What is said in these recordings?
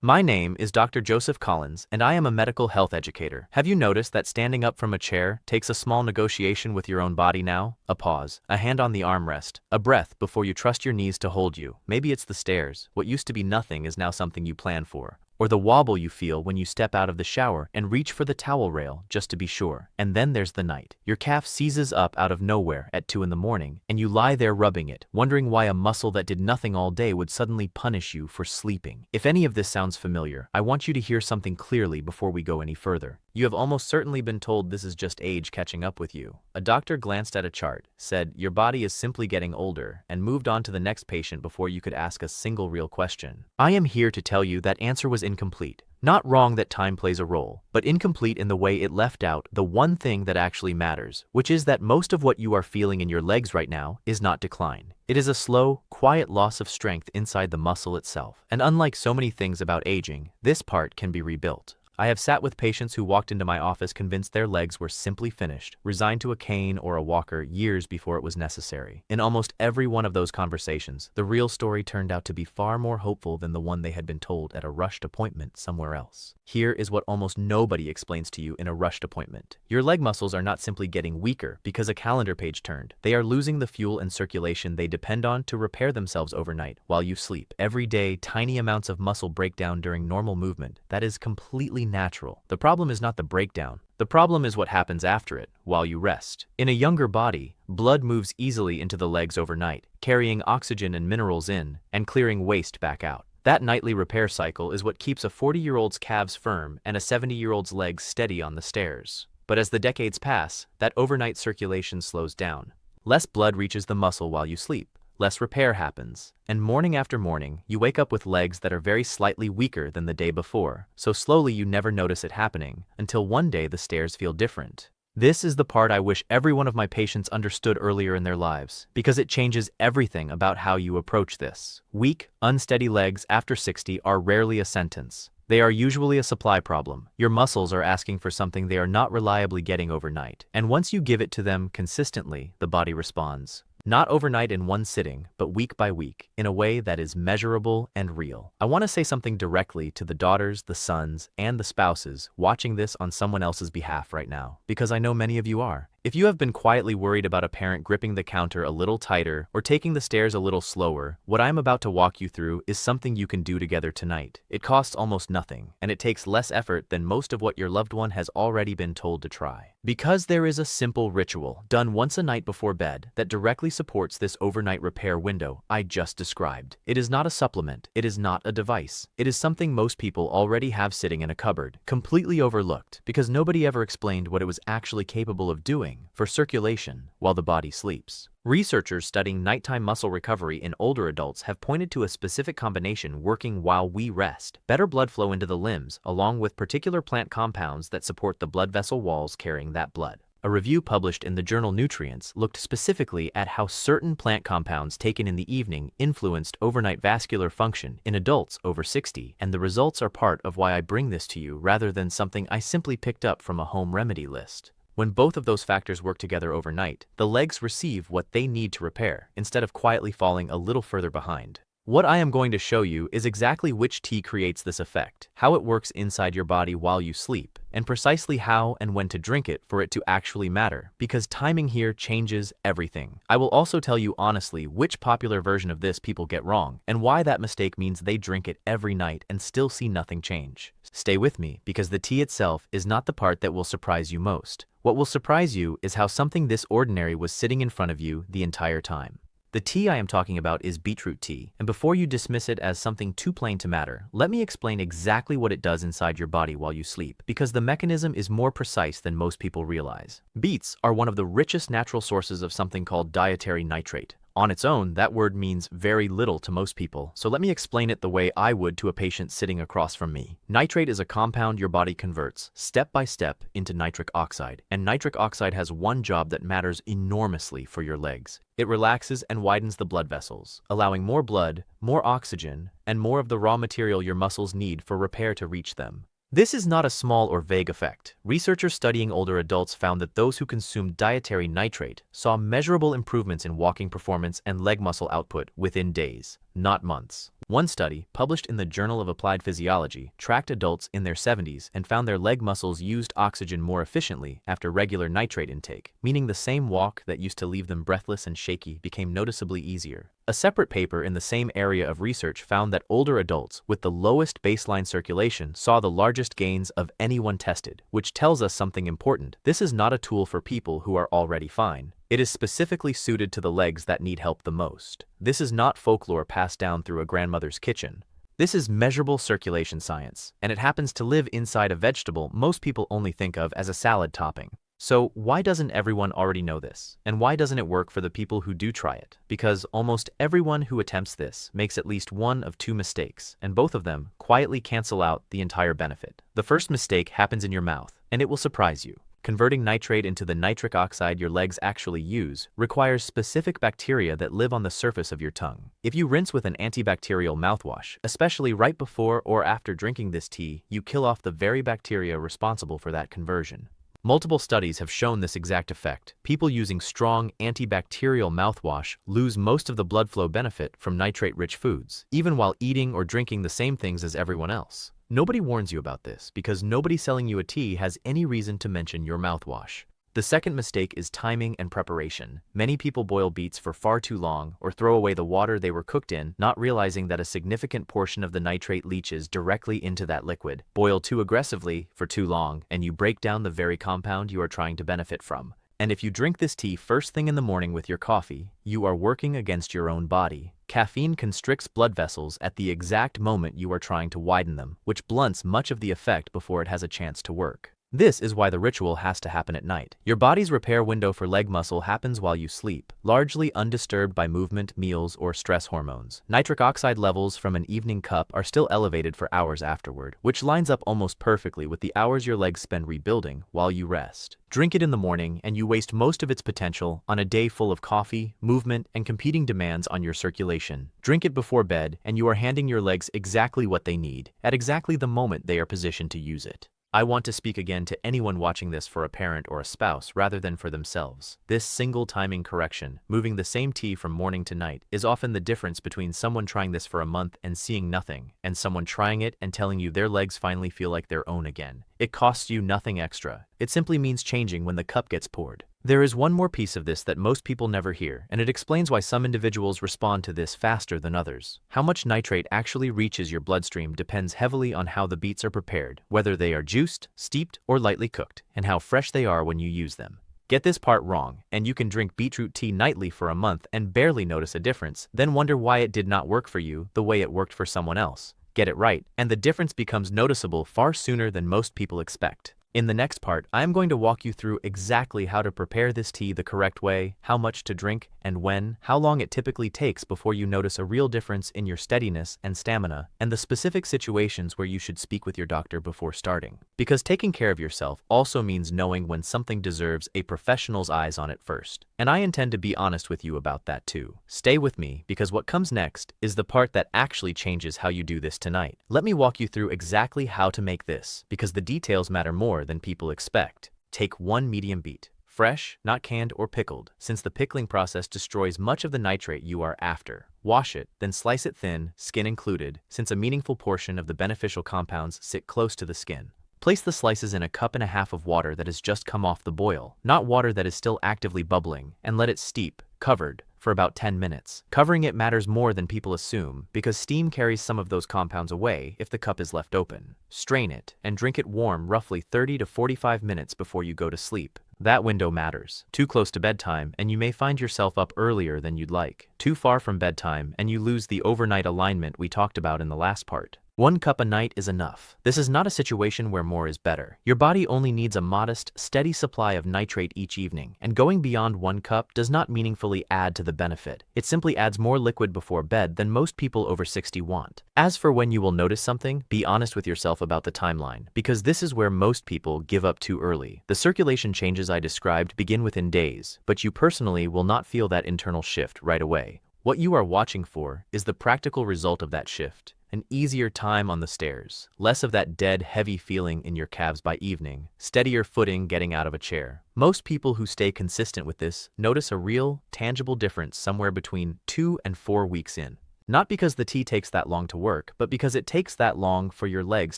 My name is Dr. Joseph Collins, and I am a medical health educator. Have you noticed that standing up from a chair takes a small negotiation with your own body now? A pause, a hand on the armrest, a breath before you trust your knees to hold you. Maybe it's the stairs. What used to be nothing is now something you plan for. Or the wobble you feel when you step out of the shower and reach for the towel rail just to be sure. And then there's the night. Your calf seizes up out of nowhere at 2 in the morning, and you lie there rubbing it, wondering why a muscle that did nothing all day would suddenly punish you for sleeping. If any of this sounds familiar, I want you to hear something clearly before we go any further. You have almost certainly been told this is just age catching up with you. A doctor glanced at a chart, said, "Your body is simply getting older," and moved on to the next patient before you could ask a single real question. I am here to tell you that answer was incomplete. Not wrong that time plays a role, but incomplete in the way it left out the one thing that actually matters, which is that most of what you are feeling in your legs right now is not decline. It is a slow, quiet loss of strength inside the muscle itself. And unlike so many things about aging, this part can be rebuilt. I have sat with patients who walked into my office convinced their legs were simply finished, resigned to a cane or a walker years before it was necessary. In almost every one of those conversations, the real story turned out to be far more hopeful than the one they had been told at a rushed appointment somewhere else. Here is what almost nobody explains to you in a rushed appointment. Your leg muscles are not simply getting weaker because a calendar page turned. They are losing the fuel and circulation they depend on to repair themselves overnight while you sleep. Every day, tiny amounts of muscle break down during normal movement. That is completely natural. The problem is not the breakdown. The problem is what happens after it, while you rest. In a younger body, blood moves easily into the legs overnight, carrying oxygen and minerals in, and clearing waste back out. That nightly repair cycle is what keeps a 40-year-old's calves firm and a 70-year-old's legs steady on the stairs. But as the decades pass, that overnight circulation slows down. Less blood reaches the muscle while you sleep. Less repair happens, and morning after morning, you wake up with legs that are very slightly weaker than the day before, so slowly you never notice it happening, until one day the stairs feel different. This is the part I wish every one of my patients understood earlier in their lives, because it changes everything about how you approach this. Weak, unsteady legs after 60 are rarely a sentence. They are usually a supply problem. Your muscles are asking for something they are not reliably getting overnight, and once you give it to them consistently, the body responds. Not overnight in one sitting, but week by week, in a way that is measurable and real. I want to say something directly to the daughters, the sons, and the spouses watching this on someone else's behalf right now, because I know many of you are. If you have been quietly worried about a parent gripping the counter a little tighter or taking the stairs a little slower, what I am about to walk you through is something you can do together tonight. It costs almost nothing, and it takes less effort than most of what your loved one has already been told to try. Because there is a simple ritual done once a night before bed that directly supports this overnight repair window I just described. It is not a supplement. It is not a device. It is something most people already have sitting in a cupboard, completely overlooked because nobody ever explained what it was actually capable of doing for circulation while the body sleeps. Researchers studying nighttime muscle recovery in older adults have pointed to a specific combination working while we rest. Better blood flow into the limbs, along with particular plant compounds that support the blood vessel walls carrying that blood. A review published in the journal Nutrients looked specifically at how certain plant compounds taken in the evening influenced overnight vascular function in adults over 60, and the results are part of why I bring this to you rather than something I simply picked up from a home remedy list. When both of those factors work together overnight, the legs receive what they need to repair, instead of quietly falling a little further behind. What I am going to show you is exactly which tea creates this effect, how it works inside your body while you sleep, and precisely how and when to drink it for it to actually matter, because timing here changes everything. I will also tell you honestly which popular version of this people get wrong, and why that mistake means they drink it every night and still see nothing change. Stay with me, because the tea itself is not the part that will surprise you most. What will surprise you is how something this ordinary was sitting in front of you the entire time. The tea I am talking about is beetroot tea, and before you dismiss it as something too plain to matter, let me explain exactly what it does inside your body while you sleep, because the mechanism is more precise than most people realize. Beets are one of the richest natural sources of something called dietary nitrate. On its own, that word means very little to most people, so let me explain it the way I would to a patient sitting across from me. Nitrate is a compound your body converts, step by step, into nitric oxide, and nitric oxide has one job that matters enormously for your legs. It relaxes and widens the blood vessels, allowing more blood, more oxygen, and more of the raw material your muscles need for repair to reach them. This is not a small or vague effect. Researchers studying older adults found that those who consumed dietary nitrate saw measurable improvements in walking performance and leg muscle output within days, not months. One study, published in the Journal of Applied Physiology, tracked adults in their 70s and found their leg muscles used oxygen more efficiently after regular nitrate intake, meaning the same walk that used to leave them breathless and shaky became noticeably easier. A separate paper in the same area of research found that older adults with the lowest baseline circulation saw the largest gains of anyone tested, which tells us something important. This is not a tool for people who are already fine. It is specifically suited to the legs that need help the most. This is not folklore passed down through a grandmother's kitchen. This is measurable circulation science, and it happens to live inside a vegetable most people only think of as a salad topping. So why doesn't everyone already know this? And why doesn't it work for the people who do try it? Because almost everyone who attempts this makes at least one of two mistakes, and both of them quietly cancel out the entire benefit. The first mistake happens in your mouth, and it will surprise you. Converting nitrate into the nitric oxide your legs actually use requires specific bacteria that live on the surface of your tongue. If you rinse with an antibacterial mouthwash, especially right before or after drinking this tea, you kill off the very bacteria responsible for that conversion. Multiple studies have shown this exact effect. People using strong antibacterial mouthwash lose most of the blood flow benefit from nitrate-rich foods, even while eating or drinking the same things as everyone else. Nobody warns you about this because nobody selling you a tea has any reason to mention your mouthwash. The second mistake is timing and preparation. Many people boil beets for far too long or throw away the water they were cooked in, not realizing that a significant portion of the nitrate leaches directly into that liquid. Boil too aggressively for too long, and you break down the very compound you are trying to benefit from. And if you drink this tea first thing in the morning with your coffee, you are working against your own body. Caffeine constricts blood vessels at the exact moment you are trying to widen them, which blunts much of the effect before it has a chance to work. This is why the ritual has to happen at night. Your body's repair window for leg muscle happens while you sleep, largely undisturbed by movement, meals, or stress hormones. Nitric oxide levels from an evening cup are still elevated for hours afterward, which lines up almost perfectly with the hours your legs spend rebuilding while you rest. Drink it in the morning and you waste most of its potential on a day full of coffee, movement, and competing demands on your circulation. Drink it before bed and you are handing your legs exactly what they need, at exactly the moment they are positioned to use it. I want to speak again to anyone watching this for a parent or a spouse rather than for themselves. This single timing correction, moving the same tea from morning to night, is often the difference between someone trying this for a month and seeing nothing, and someone trying it and telling you their legs finally feel like their own again. It costs you nothing extra. It simply means changing when the cup gets poured. There is one more piece of this that most people never hear, and it explains why some individuals respond to this faster than others. How much nitrate actually reaches your bloodstream depends heavily on how the beets are prepared, whether they are juiced, steeped, or lightly cooked, and how fresh they are when you use them. Get this part wrong, and you can drink beetroot tea nightly for a month and barely notice a difference, then wonder why it did not work for you the way it worked for someone else. Get it right, and the difference becomes noticeable far sooner than most people expect. In the next part, I am going to walk you through exactly how to prepare this tea the correct way, how much to drink, and when, how long it typically takes before you notice a real difference in your steadiness and stamina, and the specific situations where you should speak with your doctor before starting. Because taking care of yourself also means knowing when something deserves a professional's eyes on it first. And I intend to be honest with you about that too. Stay with me, because what comes next is the part that actually changes how you do this tonight. Let me walk you through exactly how to make this, because the details matter more than people expect. Take one medium beet, fresh, not canned or pickled, since the pickling process destroys much of the nitrate you are after. Wash it, then slice it thin, skin included, since a meaningful portion of the beneficial compounds sit close to the skin. Place the slices in a cup and a half of water that has just come off the boil, not water that is still actively bubbling, and let it steep, covered, for about 10 minutes. Covering it matters more than people assume, because steam carries some of those compounds away if the cup is left open. Strain it, and drink it warm roughly 30 to 45 minutes before you go to sleep. That window matters. Too close to bedtime, and you may find yourself up earlier than you'd like. Too far from bedtime, and you lose the overnight alignment we talked about in the last part. 1 cup a night is enough. This is not a situation where more is better. Your body only needs a modest, steady supply of nitrate each evening, and going beyond 1 cup does not meaningfully add to the benefit. It simply adds more liquid before bed than most people over 60 want. As for when you will notice something, be honest with yourself about the timeline, because this is where most people give up too early. The circulation changes I described begin within days, but you personally will not feel that internal shift right away. What you are watching for is the practical result of that shift. An easier time on the stairs, less of that dead, heavy feeling in your calves by evening, steadier footing getting out of a chair. Most people who stay consistent with this notice a real, tangible difference somewhere between 2 and 4 weeks in. Not because the tea takes that long to work, but because it takes that long for your legs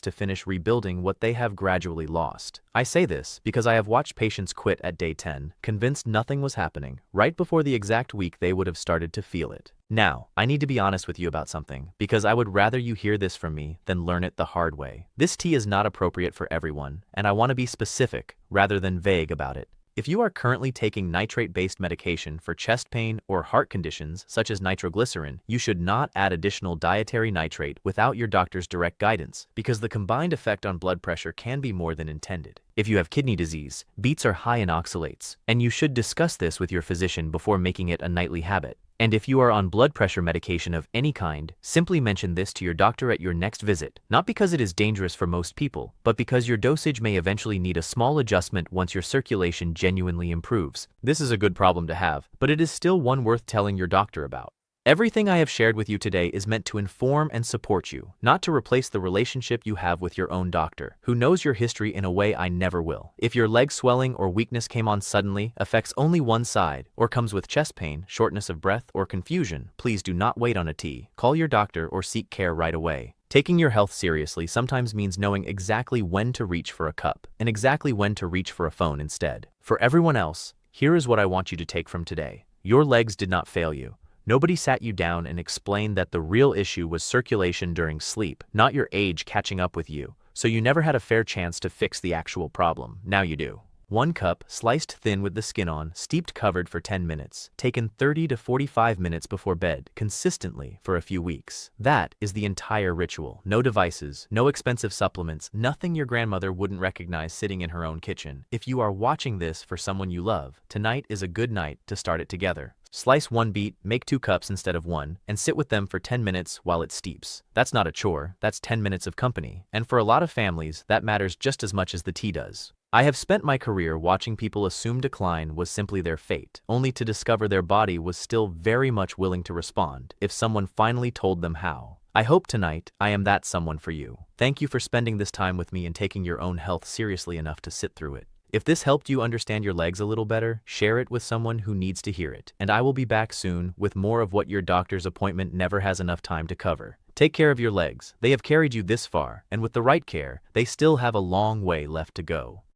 to finish rebuilding what they have gradually lost. I say this because I have watched patients quit at day 10, convinced nothing was happening, right before the exact week they would have started to feel it. Now, I need to be honest with you about something, because I would rather you hear this from me than learn it the hard way. This tea is not appropriate for everyone, and I want to be specific rather than vague about it. If you are currently taking nitrate-based medication for chest pain or heart conditions such as nitroglycerin, you should not add additional dietary nitrate without your doctor's direct guidance, because the combined effect on blood pressure can be more than intended. If you have kidney disease, beets are high in oxalates, and you should discuss this with your physician before making it a nightly habit. And if you are on blood pressure medication of any kind, simply mention this to your doctor at your next visit, not because it is dangerous for most people, but because your dosage may eventually need a small adjustment once your circulation genuinely improves. This is a good problem to have, but it is still one worth telling your doctor about. Everything I have shared with you today is meant to inform and support you, not to replace the relationship you have with your own doctor, who knows your history in a way I never will. If your leg swelling or weakness came on suddenly, affects only one side, or comes with chest pain, shortness of breath, or confusion, please do not wait on a tea. Call your doctor or seek care right away. Taking your health seriously sometimes means knowing exactly when to reach for a cup, and exactly when to reach for a phone instead. For everyone else, here is what I want you to take from today. Your legs did not fail you. Nobody sat you down and explained that the real issue was circulation during sleep, not your age catching up with you, so you never had a fair chance to fix the actual problem. Now you do. 1 cup, sliced thin with the skin on, steeped covered for 10 minutes, taken 30 to 45 minutes before bed, consistently for a few weeks. That is the entire ritual. No devices, no expensive supplements, nothing your grandmother wouldn't recognize sitting in her own kitchen. If you are watching this for someone you love, tonight is a good night to start it together. Slice 1 beet, make 2 cups instead of 1, and sit with them for 10 minutes while it steeps. That's not a chore, that's 10 minutes of company. And for a lot of families, that matters just as much as the tea does. I have spent my career watching people assume decline was simply their fate, only to discover their body was still very much willing to respond if someone finally told them how. I hope tonight I am that someone for you. Thank you for spending this time with me and taking your own health seriously enough to sit through it. If this helped you understand your legs a little better, share it with someone who needs to hear it. And I will be back soon with more of what your doctor's appointment never has enough time to cover. Take care of your legs. They have carried you this far, and with the right care, they still have a long way left to go.